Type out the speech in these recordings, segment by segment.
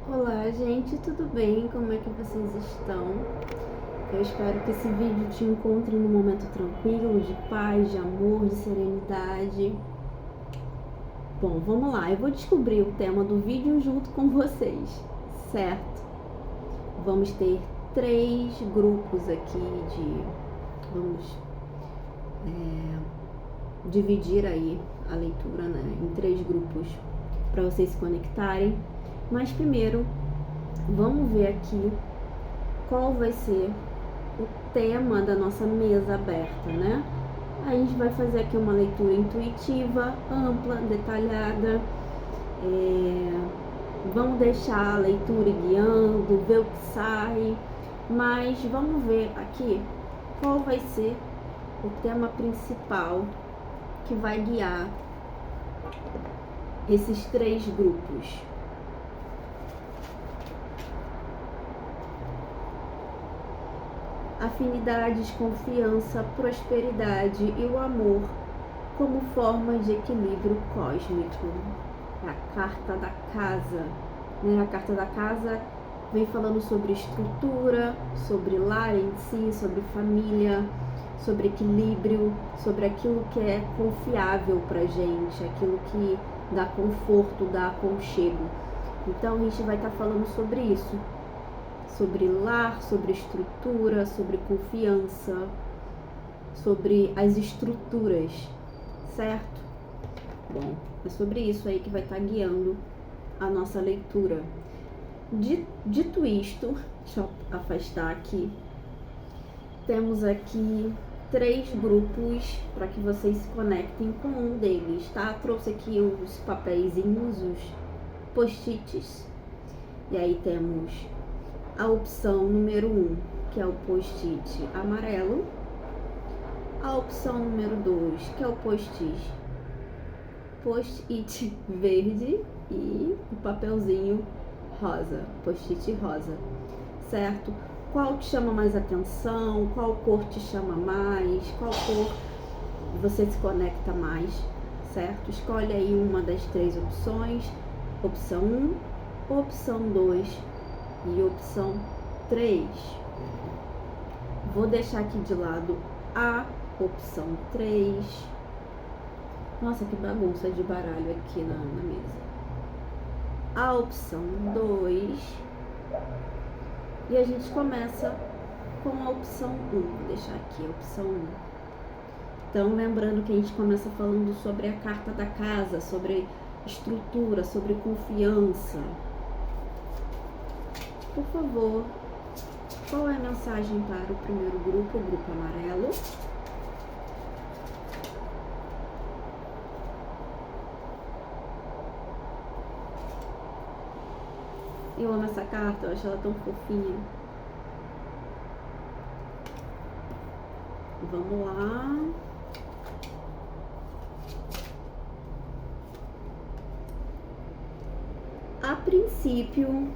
Olá, gente, tudo bem? Como é que vocês estão? Eu espero que esse vídeo te encontre num momento tranquilo, de paz, de amor, de serenidade. Bom, vamos lá, eu vou descobrir o tema do vídeo junto com vocês, certo? Vamos ter 3 grupos aqui Vamos dividir aí a leitura, né, em 3 grupos para vocês se conectarem. Mas primeiro, vamos ver aqui qual vai ser o tema da nossa mesa aberta, né? A gente vai fazer aqui uma leitura intuitiva, ampla, detalhada. Vamos deixar a leitura guiando, ver o que sai, mas vamos ver aqui qual vai ser o tema principal que vai guiar esses 3 grupos. Afinidades, confiança, prosperidade e o amor como forma de equilíbrio cósmico. É a carta da casa, né? A carta da casa vem falando sobre estrutura, sobre lar em si, sobre família, sobre equilíbrio, sobre aquilo que é confiável pra gente, aquilo que dá conforto, dá aconchego. Então a gente vai estar falando sobre isso, sobre lar, sobre estrutura, sobre confiança, sobre as estruturas, certo? Bom, é sobre isso aí que vai estar guiando a nossa leitura. Dito isto, deixa eu afastar aqui, temos aqui 3 grupos para que vocês se conectem com um deles, tá? Trouxe aqui os papeizinhos, os post-its, e aí temos a opção número 1, que é o post-it amarelo, a opção número 2, que é o post-it verde, e o papelzinho rosa, post-it rosa, certo? Qual te chama mais atenção? Qual cor te chama mais? Qual cor você se conecta mais, certo? Escolhe aí uma das 3 opções, opção 1, opção 2 e opção 3. Vou deixar aqui de lado a opção 3. Nossa, que bagunça de baralho aqui na mesa. A opção 2. E a gente começa com a opção 1. Vou deixar aqui a opção 1. Então, lembrando que a gente começa falando sobre a carta da casa, sobre estrutura, sobre confiança. Por favor, qual é a mensagem para o primeiro grupo, o grupo amarelo? Eu amo essa carta, eu acho ela tão fofinha. Vamos lá. A princípio,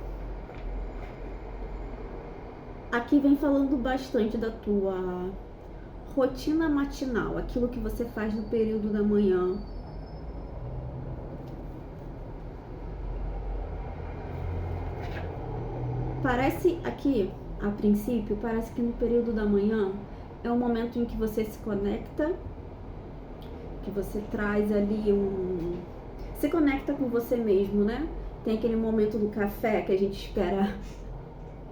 aqui vem falando bastante da tua rotina matinal, aquilo que você faz no período da manhã. Parece aqui, a princípio, parece que no período da manhã é um momento em que você se conecta, que você traz ali se conecta com você mesmo, né? Tem aquele momento do café que a gente espera,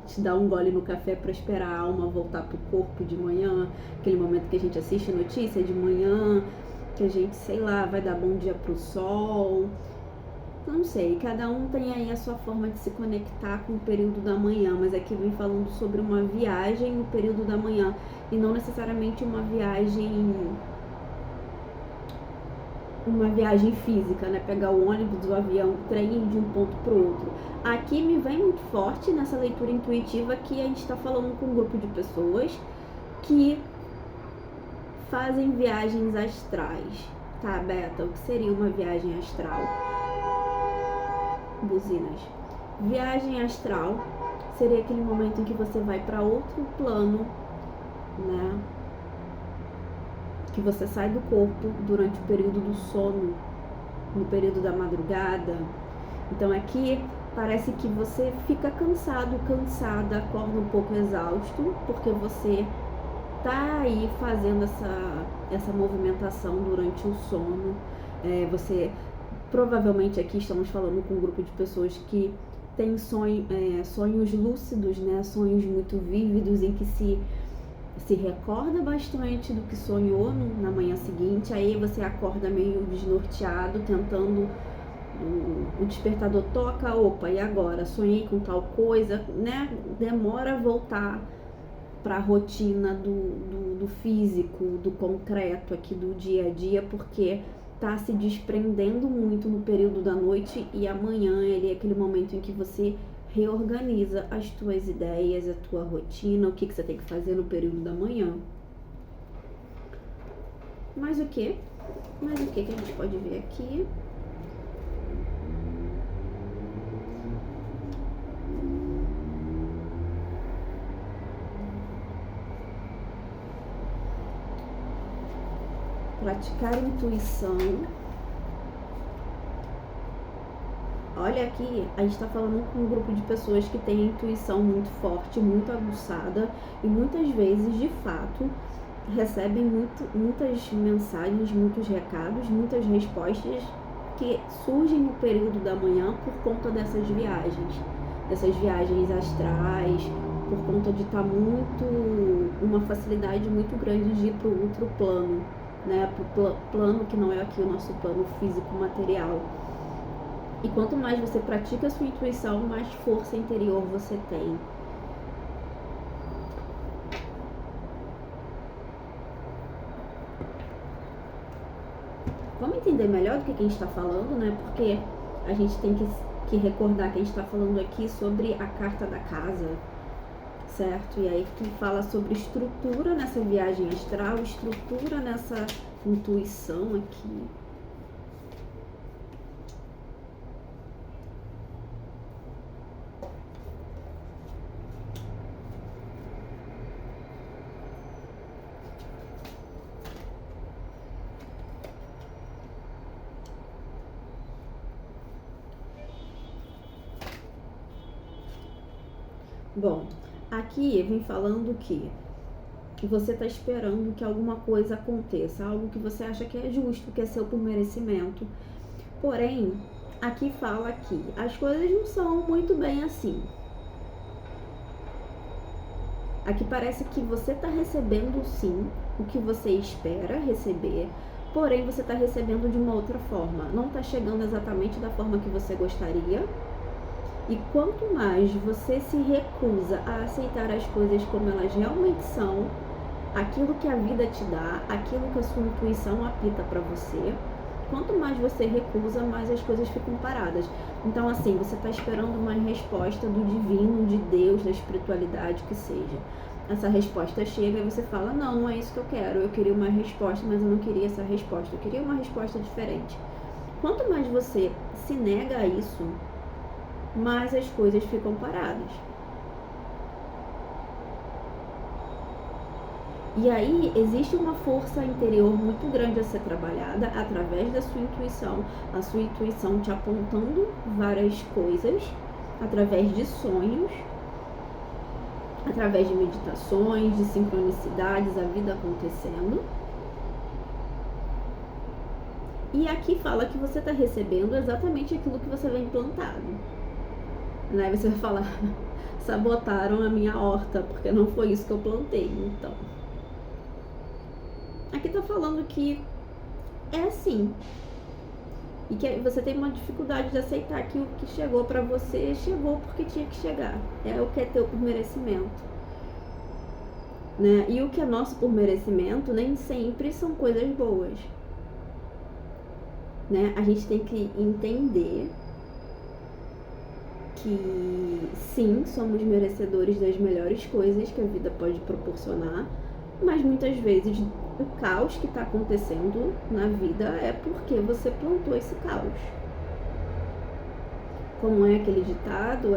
te dá um gole no café para esperar a alma voltar pro corpo de manhã, aquele momento que a gente assiste notícia de manhã, que a gente, sei lá, vai dar bom dia pro sol. Não sei, cada um tem aí a sua forma de se conectar com o período da manhã, mas aqui vem falando sobre uma viagem no período da manhã e não necessariamente uma viagem física, né? Pegar o ônibus, o avião, o trem de um ponto para o outro. Aqui me vem muito forte nessa leitura intuitiva que a gente está falando com um grupo de pessoas que fazem viagens astrais. Tá, Beta, o que seria uma viagem astral? Buzinas. Viagem astral seria aquele momento em que você vai para outro plano, né? Que você sai do corpo durante o período do sono, no período da madrugada. Então aqui parece que você fica cansado, cansada, acorda um pouco exausto, porque você tá aí fazendo essa movimentação durante o sono. Você, provavelmente aqui estamos falando com um grupo de pessoas que tem sonhos lúcidos, né? Sonhos muito vívidos, em que se recorda bastante do que sonhou na manhã seguinte. Aí você acorda meio desnorteado, tentando, o despertador toca, opa, e agora? Sonhei com tal coisa, né? Demora a voltar para a rotina do físico, do concreto aqui do dia a dia, porque tá se desprendendo muito no período da noite, e amanhã ele é aquele momento em que você reorganiza as tuas ideias, a tua rotina, o que você tem que fazer no período da manhã. Mas o que? Mas o que a gente pode ver aqui? Praticar intuição. Olha aqui, a gente está falando com um grupo de pessoas que tem a intuição muito forte, muito aguçada, e muitas vezes, de fato, recebem muitas mensagens, muitos recados, muitas respostas que surgem no período da manhã por conta dessas viagens astrais, por conta de estar uma facilidade muito grande de ir para o outro plano, né? Para o plano que não é aqui o nosso plano físico material. E quanto mais você pratica a sua intuição, mais força interior você tem. Vamos entender melhor do que a gente está falando, né? Porque a gente tem que recordar que a gente está falando aqui sobre a carta da casa, certo? E aí que fala sobre estrutura nessa viagem astral, estrutura nessa intuição aqui. Bom, aqui vem falando que você está esperando que alguma coisa aconteça, algo que você acha que é justo, que é seu por merecimento. Porém, aqui fala que as coisas não são muito bem assim. Aqui parece que você está recebendo sim o que você espera receber, porém você está recebendo de uma outra forma. Não está chegando exatamente da forma que você gostaria. E quanto mais você se recusa a aceitar as coisas como elas realmente são, aquilo que a vida te dá, aquilo que a sua intuição apita para você, quanto mais você recusa, mais as coisas ficam paradas. Então, assim, você está esperando uma resposta do divino, de Deus, da espiritualidade, que seja. Essa resposta chega e você fala, não é isso que eu quero. Eu queria uma resposta, mas eu não queria essa resposta. Eu queria uma resposta diferente. Quanto mais você se nega a isso, mais as coisas ficam paradas. E aí existe uma força interior muito grande a ser trabalhada através da sua intuição. A sua intuição te apontando várias coisas, através de sonhos, através de meditações, de sincronicidades, a vida acontecendo. E aqui fala que você está recebendo exatamente aquilo que você vem plantado. Aí você vai falar, sabotaram a minha horta, porque não foi isso que eu plantei. Então, aqui tá falando que é assim, e que você tem uma dificuldade de aceitar que o que chegou pra você, chegou porque tinha que chegar. É o que é teu por merecimento, né? E o que é nosso por merecimento nem sempre são coisas boas, né? A gente tem que entender que sim, somos merecedores das melhores coisas que a vida pode proporcionar, mas muitas vezes o caos que está acontecendo na vida é porque você plantou esse caos. Como é aquele ditado,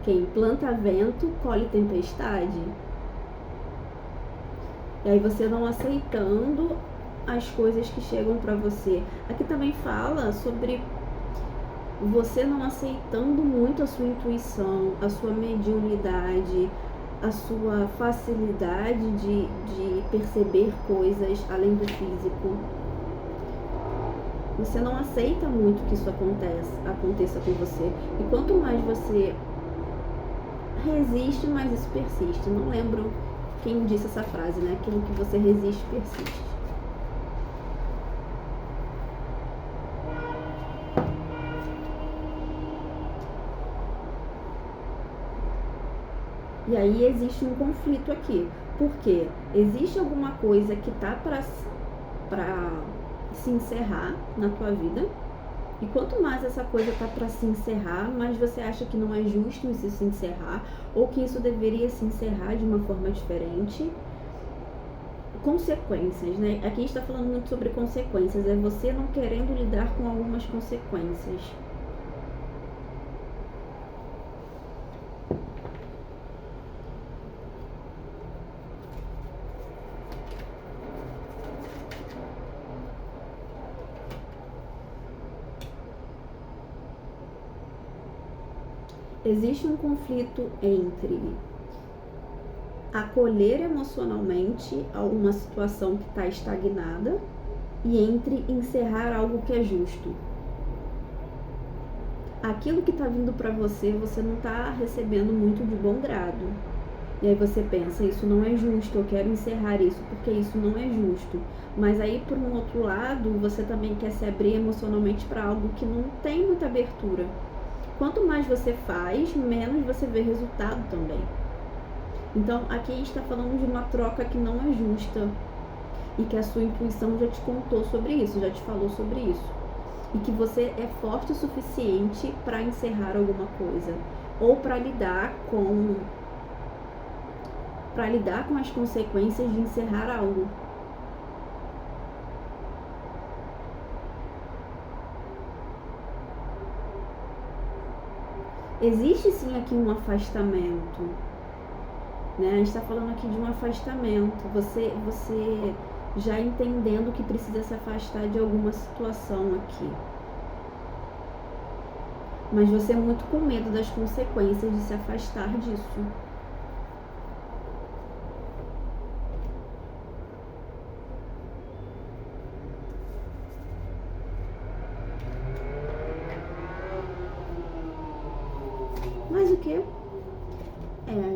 quem planta vento, colhe tempestade. E aí você não aceitando as coisas que chegam para você. Aqui também fala sobre você não aceitando muito a sua intuição, a sua mediunidade, a sua facilidade de perceber coisas além do físico. Você não aceita muito que isso aconteça com você. E quanto mais você resiste, mais isso persiste. Não lembro quem disse essa frase, né? Aquilo que você resiste, persiste. E aí existe um conflito aqui. Por quê? Existe alguma coisa que tá para se encerrar na tua vida. E quanto mais essa coisa tá para se encerrar, mais você acha que não é justo isso se encerrar, ou que isso deveria se encerrar de uma forma diferente. Consequências, né? Aqui a gente está falando muito sobre consequências, é você não querendo lidar com algumas consequências. Existe um conflito entre acolher emocionalmente alguma situação que está estagnada e entre encerrar algo que é justo. Aquilo que está vindo para você, você não está recebendo muito de bom grado. E aí você pensa, isso não é justo, eu quero encerrar isso porque isso não é justo. Mas aí, por um outro lado, você também quer se abrir emocionalmente para algo que não tem muita abertura. Quanto mais você faz, menos você vê resultado também. Então, aqui a gente está falando de uma troca que não é justa e que a sua intuição já te contou sobre isso, já te falou sobre isso. E que você é forte o suficiente para encerrar alguma coisa ou para lidar com as consequências de encerrar algo. Existe sim aqui um afastamento, né? A gente está falando aqui de um afastamento. Você já entendendo que precisa se afastar de alguma situação aqui. Mas você é muito com medo das consequências de se afastar disso. Mas o que?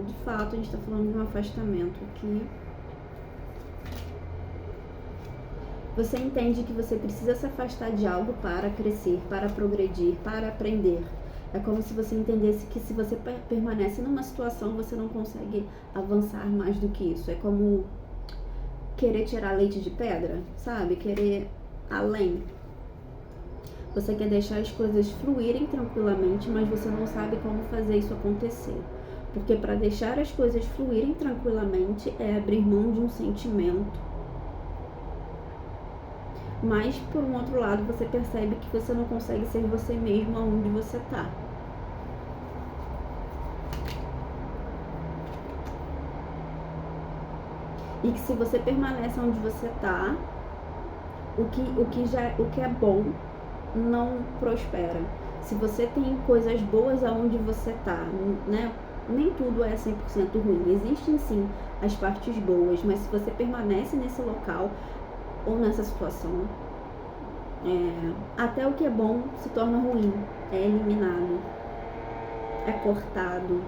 De fato, a gente está falando de um afastamento aqui. Você entende que você precisa se afastar de algo para crescer, para progredir, para aprender. É como se você entendesse que se você permanece numa situação, você não consegue avançar mais do que isso. É como querer tirar leite de pedra, sabe? Querer além. Você quer deixar as coisas fluírem tranquilamente, mas você não sabe como fazer isso acontecer. Porque para deixar as coisas fluírem tranquilamente é abrir mão de um sentimento. Mas, por um outro lado, você percebe que você não consegue ser você mesmo aonde você está. E que se você permanece onde você está, o que é bom não prospera. Se você tem coisas boas aonde você está, né? Nem tudo é 100% ruim. Existem sim as partes boas, mas se você permanece nesse local ou nessa situação, até o que é bom se torna ruim, é eliminado, é cortado.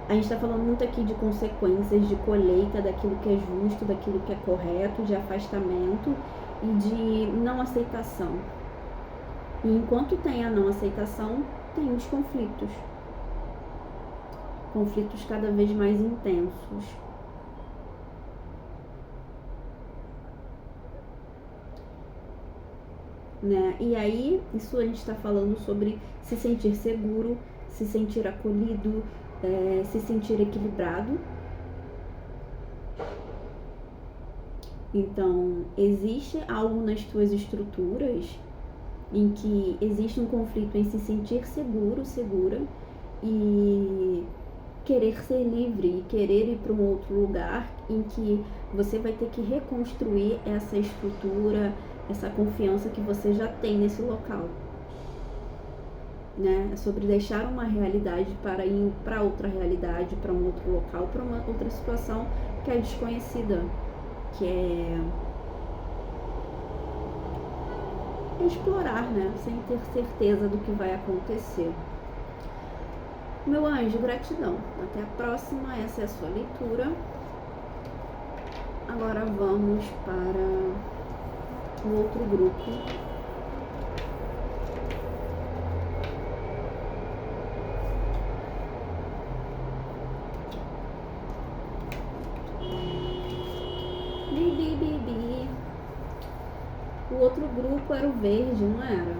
A gente está falando muito aqui de consequências, de colheita daquilo que é justo, daquilo que é correto, de afastamento e de não aceitação. E enquanto tem a não aceitação, tem os conflitos. Conflitos cada vez mais intensos. Né? E aí, isso a gente está falando sobre se sentir seguro, se sentir acolhido, se sentir equilibrado. Então, existe algo nas tuas estruturas em que existe um conflito em se sentir seguro, segura, e querer ser livre e querer ir para um outro lugar em que você vai ter que reconstruir essa estrutura, essa confiança que você já tem nesse local. Né? É sobre deixar uma realidade para ir para outra realidade, para um outro local, para uma outra situação que é desconhecida, que é explorar, né? Sem ter certeza do que vai acontecer. Meu anjo, gratidão. Até a próxima, essa é a sua leitura. Agora vamos para o outro grupo. O outro grupo era o verde, não era?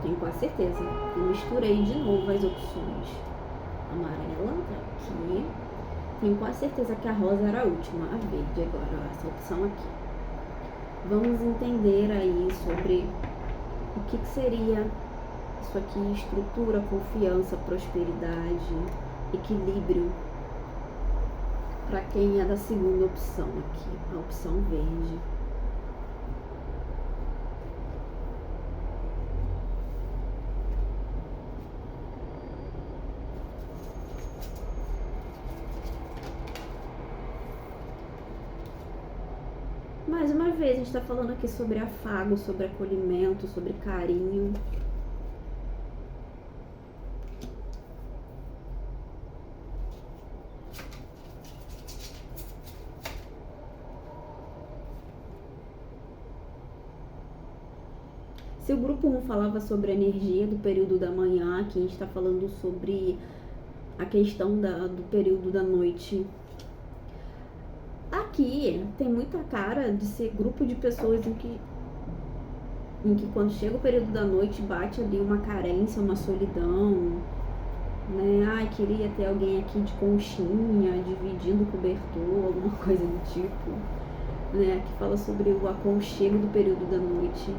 Tenho quase certeza. Eu misturei de novo as opções. Amarela tá aqui. Tenho quase certeza que a rosa era a última. A verde agora, essa opção aqui. Vamos entender aí sobre o que seria isso aqui: estrutura, confiança, prosperidade, equilíbrio. Para quem é da segunda opção aqui, a opção verde. Mais uma vez, a gente está falando aqui sobre afago, sobre acolhimento, sobre carinho. Se o grupo 1 falava sobre a energia do período da manhã, aqui a gente está falando sobre a questão do período da noite. Aqui tem muita cara de ser grupo de pessoas em que quando chega o período da noite bate ali uma carência, uma solidão, né? Ai, queria ter alguém aqui de conchinha, dividindo o cobertor, alguma coisa do tipo, né? Que fala sobre o aconchego do período da noite.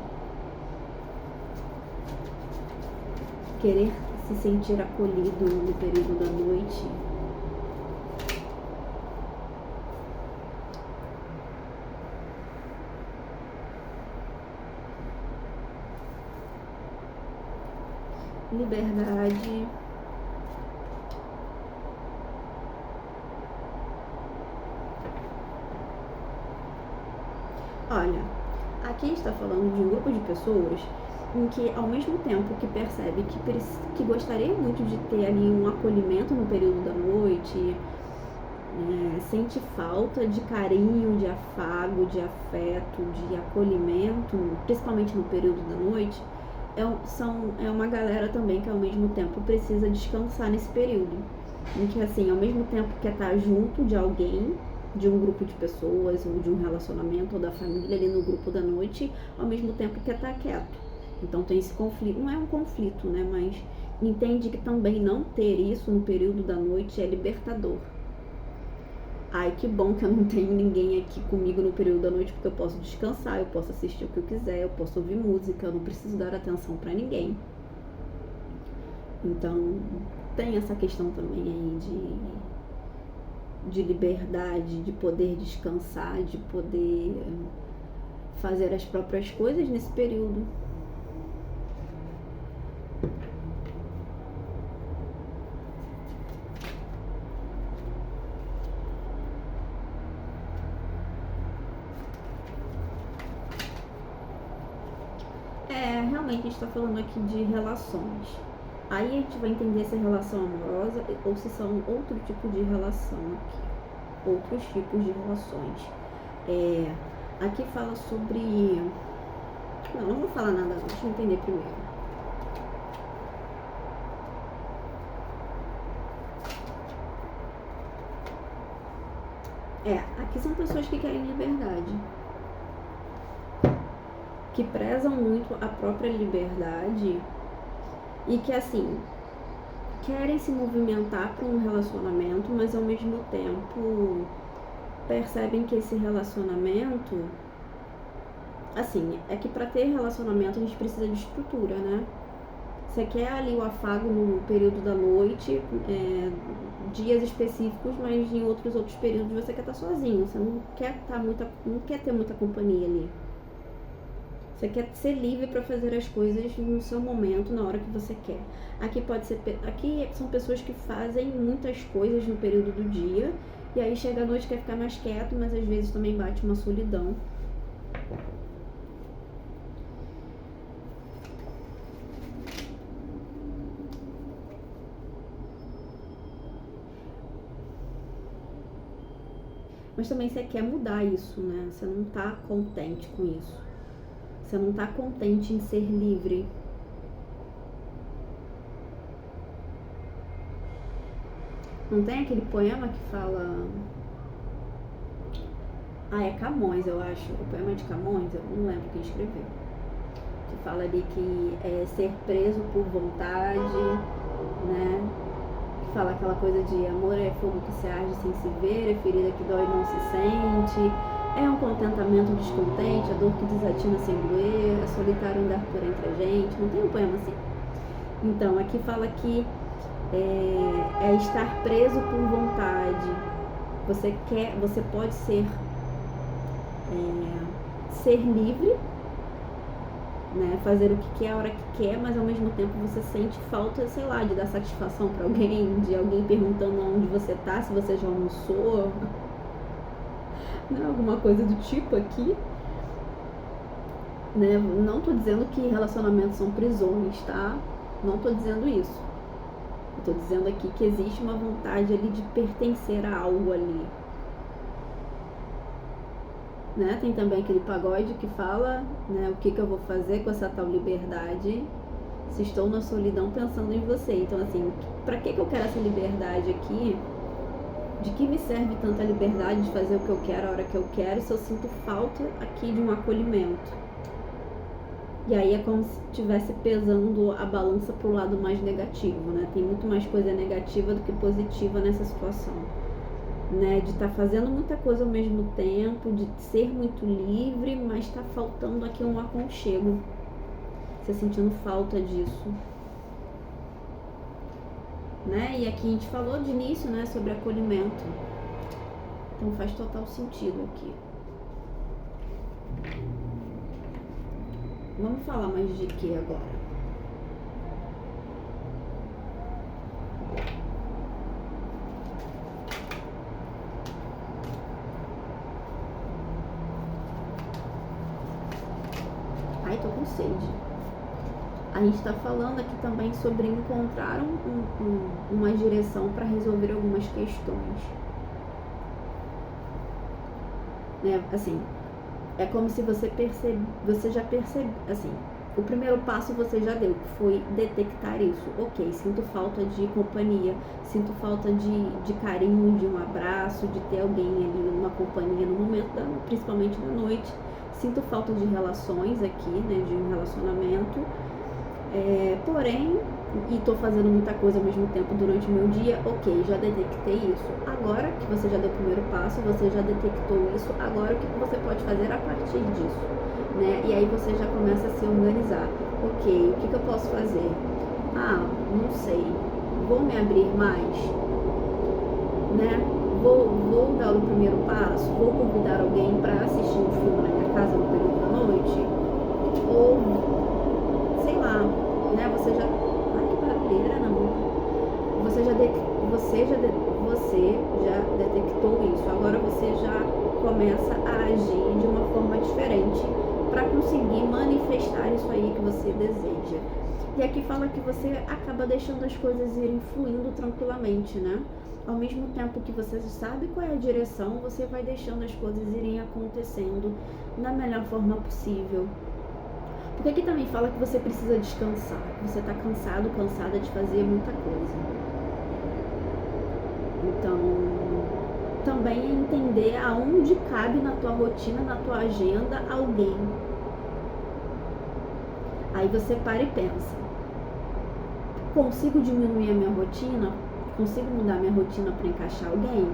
Querer se sentir acolhido no período da noite. Liberdade. Olha, aqui a gente está falando de um grupo de pessoas em que, ao mesmo tempo que percebe que gostaria muito de ter ali um acolhimento no período da noite, sente falta de carinho, de afago, de afeto, de acolhimento, principalmente no período da noite, é uma galera também que ao mesmo tempo precisa descansar nesse período. Em que, assim, ao mesmo tempo quer estar junto de alguém, de um grupo de pessoas, ou de um relacionamento, ou da família ali no grupo da noite, ao mesmo tempo quer estar quieto. Então tem esse conflito, não é um conflito, né, mas entende que também não ter isso no período da noite é libertador. Ai, que bom que eu não tenho ninguém aqui comigo no período da noite, porque eu posso descansar, eu posso assistir o que eu quiser, eu posso ouvir música, eu não preciso dar atenção pra ninguém. Então tem essa questão também aí de liberdade, de poder descansar, de poder fazer as próprias coisas nesse período. Realmente a gente está falando aqui de relações. Aí a gente vai entender se é relação amorosa ou se são outro tipo de relação aqui. Outros tipos de relações. Aqui fala sobre... Não vou falar nada, deixa eu entender primeiro. Aqui são pessoas que querem liberdade, que prezam muito a própria liberdade e que, assim, querem se movimentar para um relacionamento, mas ao mesmo tempo percebem que esse relacionamento, assim, é que para ter relacionamento a gente precisa de estrutura, né? Você quer ali o afago no período da noite, dias específicos, mas em outros períodos você quer estar sozinho. Você não quer ter muita companhia ali. Você quer ser livre para fazer as coisas no seu momento, na hora que você quer. Aqui são pessoas que fazem muitas coisas no período do dia, e aí chega a noite quer ficar mais quieto, mas às vezes também bate uma solidão. Mas também você quer mudar isso, né? Você não tá contente com isso. Você não tá contente em ser livre. Não tem aquele poema que fala... é Camões, eu acho. O poema de Camões, eu não lembro quem escreveu. Que fala ali que é ser preso por vontade, né? Que fala aquela coisa de amor é fogo que se arde sem se ver, é ferida que dói e não se sente, é um contentamento descontente, a dor que desatina sem doer, é solitário andar por entre a gente. Não tem um poema assim? Então, aqui fala que é estar preso por vontade. Você pode ser livre, né, fazer o que quer a hora que quer, mas ao mesmo tempo você sente falta, sei lá, de dar satisfação para alguém, de alguém perguntando onde você tá, se você já almoçou, né, alguma coisa do tipo aqui, né? Não tô dizendo que relacionamentos são prisões, tá? Não tô dizendo isso. Eu tô dizendo aqui que existe uma vontade ali de pertencer a algo ali. Né? Tem também aquele pagode que fala, né, o que eu vou fazer com essa tal liberdade se estou na solidão pensando em você. Então, assim, pra que eu quero essa liberdade aqui? De que me serve tanta liberdade de fazer o que eu quero a hora que eu quero se eu sinto falta aqui de um acolhimento? E aí é como se estivesse pesando a balança pro lado mais negativo, né? Tem muito mais coisa negativa do que positiva nessa situação. Né, de estar fazendo muita coisa ao mesmo tempo, de ser muito livre, mas está faltando aqui um aconchego. Você sentindo falta disso. Né? E aqui a gente falou de início, né, sobre acolhimento. Então faz total sentido aqui. Vamos falar mais de que agora? Ai, tô com sede. A gente está falando aqui também sobre encontrar uma direção para resolver algumas questões. Né? Assim, é como se você já percebe, assim, o primeiro passo você já deu, que foi detectar isso. Ok, sinto falta de companhia, sinto falta de carinho, de um abraço, de ter alguém ali, uma companhia no momento, principalmente na noite. Sinto falta de relações aqui, né, de um relacionamento, porém, e tô fazendo muita coisa ao mesmo tempo durante o meu dia, ok, já detectei isso. Agora que você já deu o primeiro passo, você já detectou isso, agora o que você pode fazer a partir disso, né? E aí você já começa a se organizar. Ok, o que eu posso fazer? Não sei, vou me abrir mais, né? Vou dar o primeiro passo, vou convidar alguém para assistir um filme na minha casa no período da noite, ou, sei lá, né, você já... Ai, que barulheira na boca. Você já detectou isso, agora você já começa a agir de uma forma diferente para conseguir manifestar isso aí que você deseja. E aqui fala que você acaba deixando as coisas irem fluindo tranquilamente, né? Ao mesmo tempo que você sabe qual é a direção, você vai deixando as coisas irem acontecendo da melhor forma possível. Porque aqui também fala que você precisa descansar. Você está cansado, cansada de fazer muita coisa. Então, também é entender aonde cabe na tua rotina, na tua agenda, alguém. Aí você para e pensa. Consigo diminuir a minha rotina? Consigo mudar minha rotina para encaixar alguém?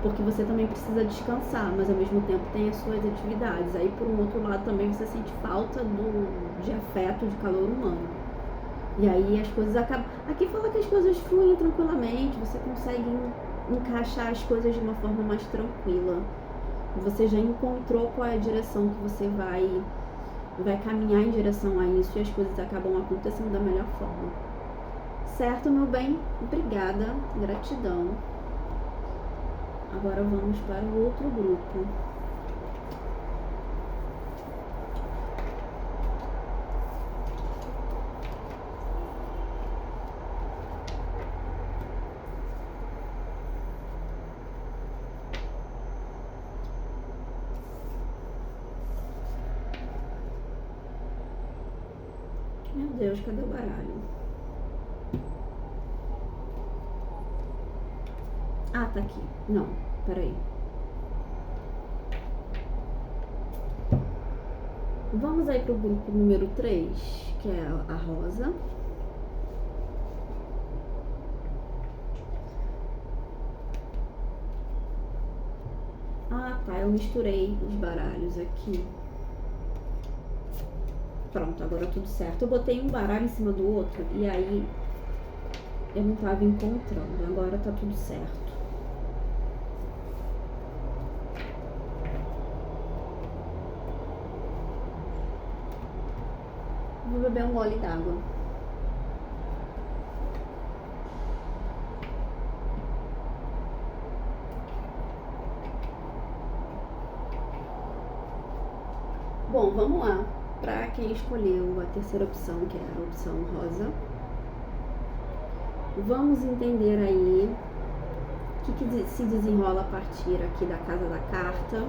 Porque você também precisa descansar, mas ao mesmo tempo tem as suas atividades. Aí por um outro lado também você sente falta de afeto, de calor humano. E aí as coisas acabam... Aqui fala que as coisas fluem tranquilamente, você consegue encaixar as coisas de uma forma mais tranquila. Você já encontrou qual é a direção que você vai caminhar em direção a isso e as coisas acabam acontecendo da melhor forma. Certo, meu bem? Obrigada, gratidão. Agora vamos para o outro grupo. Meu Deus, cadê o baralho? Ah, tá aqui. Não, peraí. Vamos aí pro grupo número 3, que é a rosa. Ah, tá, eu misturei os baralhos aqui. Pronto, agora tudo certo. Eu botei um baralho em cima do outro e aí eu não tava encontrando. Agora tá tudo certo. Vou beber um gole d'água. Bom, vamos lá. Para quem escolheu a terceira opção, que é a opção rosa, vamos entender aí o que se desenrola a partir aqui da casa da carta.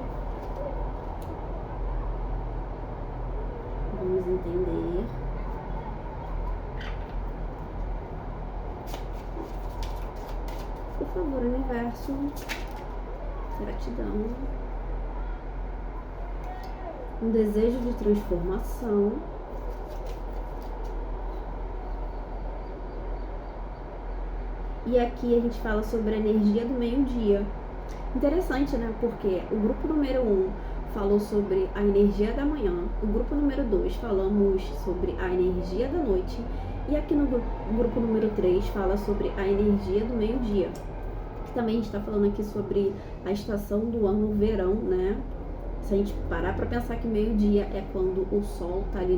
Vamos entender. Por favor, universo, gratidão. Um desejo de transformação. E aqui a gente fala sobre a energia do meio-dia. Interessante, né? Porque o grupo número 1 falou sobre a energia da manhã, o grupo número 2 falamos sobre a energia da noite, e aqui no grupo número 3 fala sobre a energia do meio-dia. Também a gente está falando aqui sobre a estação do ano verão, né? Se a gente parar para pensar que meio-dia é quando o sol tá ali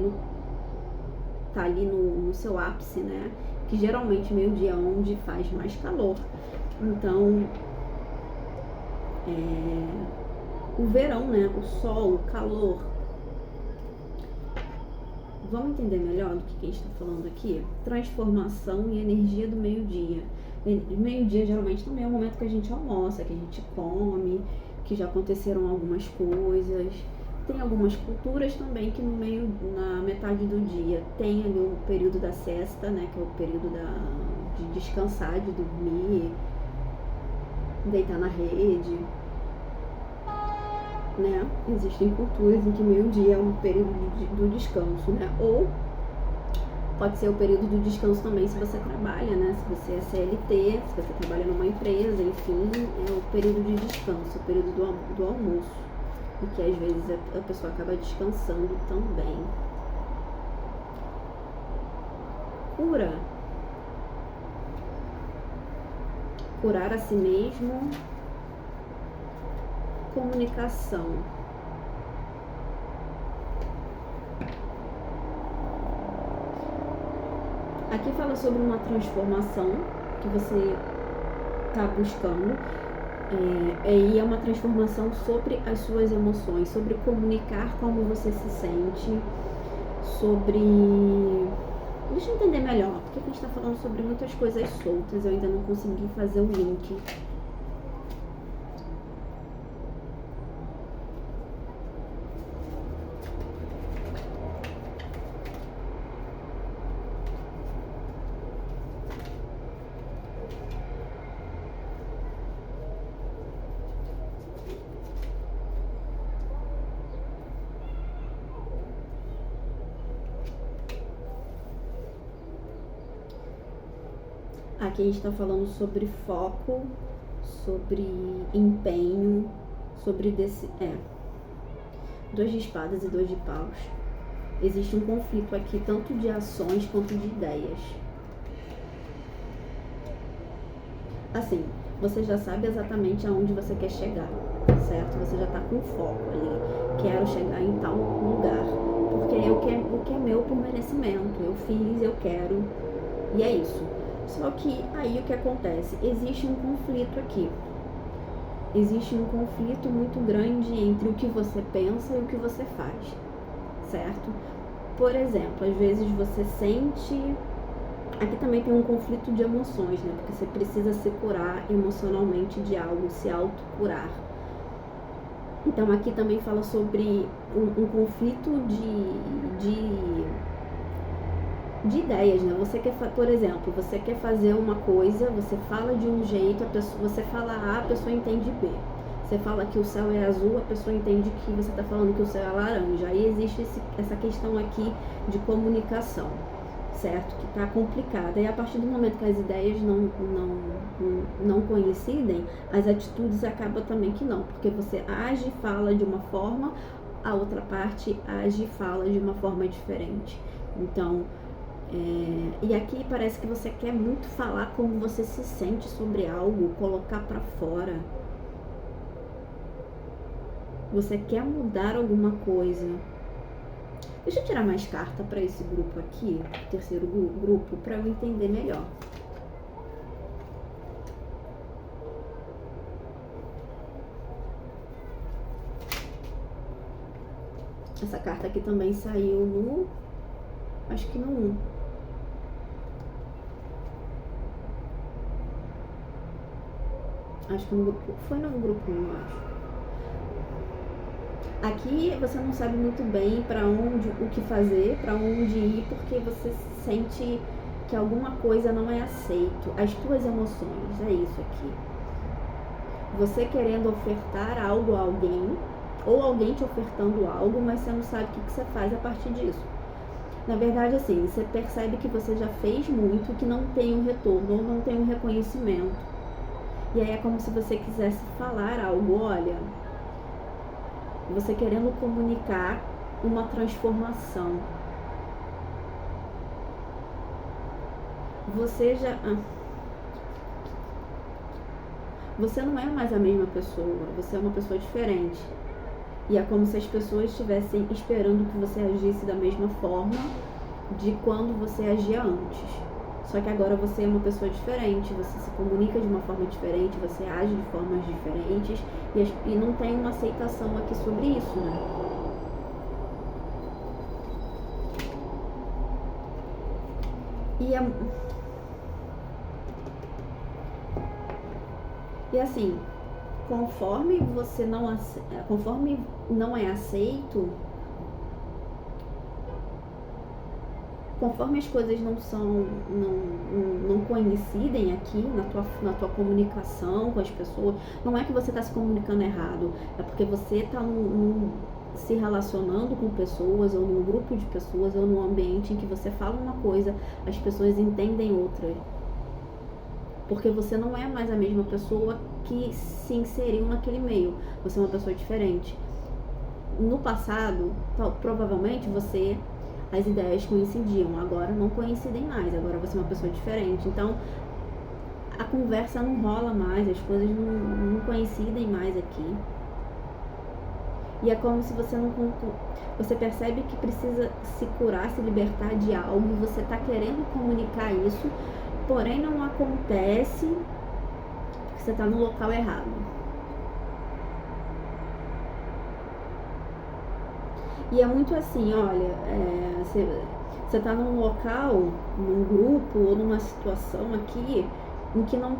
no seu ápice, né? Que geralmente meio-dia é onde faz mais calor. Então, o verão, né? O sol, o calor. Vamos entender melhor do que a gente está falando aqui? Transformação e energia do meio-dia. Meio-dia geralmente também é o momento que a gente almoça, que a gente come, que já aconteceram algumas coisas. Tem algumas culturas também que na metade do dia tem ali o período da siesta, né, que é o período de descansar, de dormir, deitar na rede, né? Existem culturas em que meio-dia é um período do descanso, né? Ou pode ser o período do descanso também se você trabalha, né? Se você é CLT, se você trabalha numa empresa, enfim, é o período de descanso, o período do almoço. E que às vezes a pessoa acaba descansando também. Cura. Curar a si mesmo. Comunicação. Aqui fala sobre uma transformação que você está buscando. E é uma transformação sobre as suas emoções, sobre comunicar como você se sente, sobre... Deixa eu entender melhor, porque a gente está falando sobre muitas coisas soltas, eu ainda não consegui fazer o link. Aqui a gente está falando sobre foco, sobre empenho, sobre 2 de espadas e 2 de paus. Existe um conflito aqui, tanto de ações quanto de ideias. Assim, você já sabe exatamente aonde você quer chegar, certo? Você já tá com foco ali. Quero chegar em tal lugar. Porque o que é meu por merecimento. Eu fiz, eu quero. E é isso. Só que aí o que acontece? Existe um conflito aqui. Existe um conflito muito grande entre o que você pensa e o que você faz, certo? Por exemplo, às vezes você sente... Aqui também tem um conflito de emoções, né? Porque você precisa se curar emocionalmente de algo, se autocurar. Então aqui também fala sobre um conflito de ideias, né? Você quer, por exemplo, você quer fazer uma coisa, você fala de um jeito, você fala A, a pessoa entende B. Você fala que o céu é azul, a pessoa entende que você está falando que o céu é laranja. Aí existe essa questão aqui de comunicação, certo? Que está complicada. E a partir do momento que as ideias não coincidem, as atitudes acabam também que não. Porque você age e fala de uma forma, a outra parte age e fala de uma forma diferente. Então... e aqui parece que você quer muito falar como você se sente sobre algo, colocar pra fora. Você quer mudar alguma coisa. Deixa eu tirar mais carta para esse grupo aqui, terceiro grupo, para eu entender melhor. Essa carta aqui também saiu no... acho que no 1. Acho que no grupo... foi no grupo 1, eu acho. Aqui você não sabe muito bem para onde, o que fazer, para onde ir, porque você sente que alguma coisa não é aceito. As tuas emoções, é isso aqui. Você querendo ofertar algo a alguém, ou alguém te ofertando algo, mas você não sabe o que você faz a partir disso. Na verdade, assim, você percebe que você já fez muito, que não tem um retorno, ou não tem um reconhecimento. E aí é como se você quisesse falar algo, olha... Você querendo comunicar uma transformação. Você já... Você não é mais a mesma pessoa. Você é uma pessoa diferente. E é como se as pessoas estivessem esperando que você agisse da mesma forma de quando você agia antes. Só que agora você é uma pessoa diferente, você se comunica de uma forma diferente, você age de formas diferentes e não tem uma aceitação aqui sobre isso, né? E assim, conforme não é aceito, conforme as coisas não coincidem aqui na tua comunicação com as pessoas, não é que você está se comunicando errado, é porque você está se relacionando com pessoas, ou num grupo de pessoas, ou num ambiente em que você fala uma coisa, as pessoas entendem outra. Porque você não é mais a mesma pessoa que se inseriu naquele meio, você é uma pessoa diferente. No passado, provavelmente as ideias coincidiam, agora não coincidem mais, agora você é uma pessoa diferente. Então, a conversa não rola mais, as coisas não coincidem mais aqui. E é como se você percebe que precisa se curar, se libertar de algo, e você está querendo comunicar isso, porém não acontece, porque você está no local errado. E é muito assim, olha, você está num local, num grupo ou numa situação aqui em que não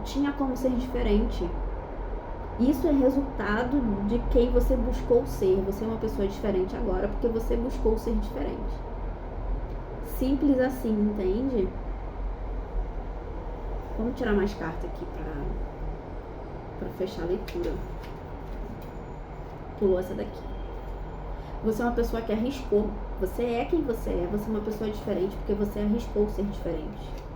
tinha como ser diferente. Isso é resultado de quem você buscou ser. Você é uma pessoa diferente agora porque você buscou ser diferente. Simples assim, entende? Vamos tirar mais carta aqui para fechar a leitura. Pulou essa daqui. Você é uma pessoa que arriscou. Você é quem você é. Você é uma pessoa diferente porque você arriscou ser diferente.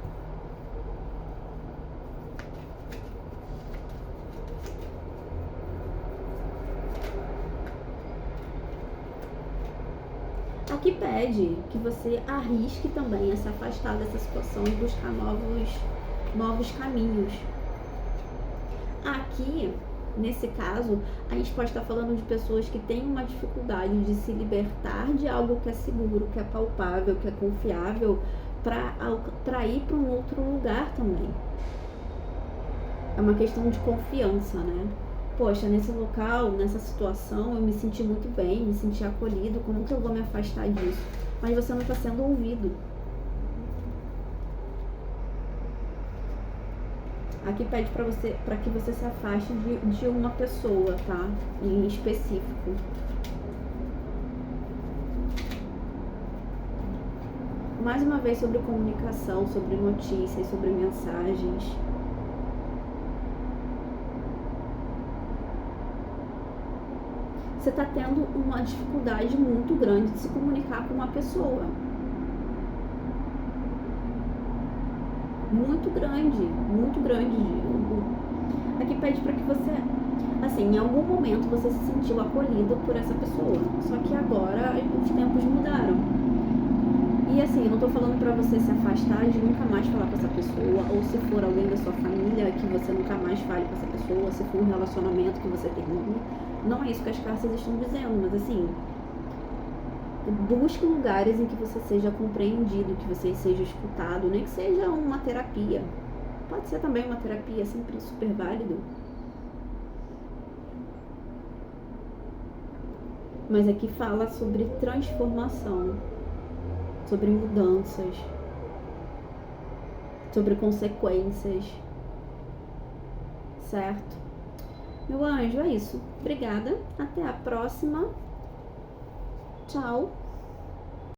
Aqui pede que você arrisque também a se afastar dessa situação e buscar novos caminhos. Aqui, nesse caso, a gente pode estar falando de pessoas que têm uma dificuldade de se libertar de algo que é seguro, que é palpável, que é confiável, para ir para um outro lugar também. É uma questão de confiança, né? Poxa, nesse local, nessa situação, eu me senti muito bem, me senti acolhido, como que eu vou me afastar disso? Mas você não está sendo ouvido. Aqui pede para que você se afaste de uma pessoa, tá? Em específico. Mais uma vez sobre comunicação, sobre notícias, sobre mensagens. Você está tendo uma dificuldade muito grande de se comunicar com uma pessoa. Muito grande, muito grande. Aqui pede para que você, assim, em algum momento você se sentiu acolhido por essa pessoa. Só que agora os tempos mudaram. E assim, eu não tô falando pra você se afastar de nunca mais falar com essa pessoa, ou se for alguém da sua família, que você nunca mais fale com essa pessoa, se for um relacionamento que você termine. Não é isso que as cartas estão dizendo, mas assim, busque lugares em que você seja compreendido, que você seja escutado, nem que seja uma terapia. Pode ser também uma terapia, sempre super válido. Mas aqui fala sobre transformação, sobre mudanças, sobre consequências, certo? Meu anjo, é isso. Obrigada. Até a próxima. Tchau.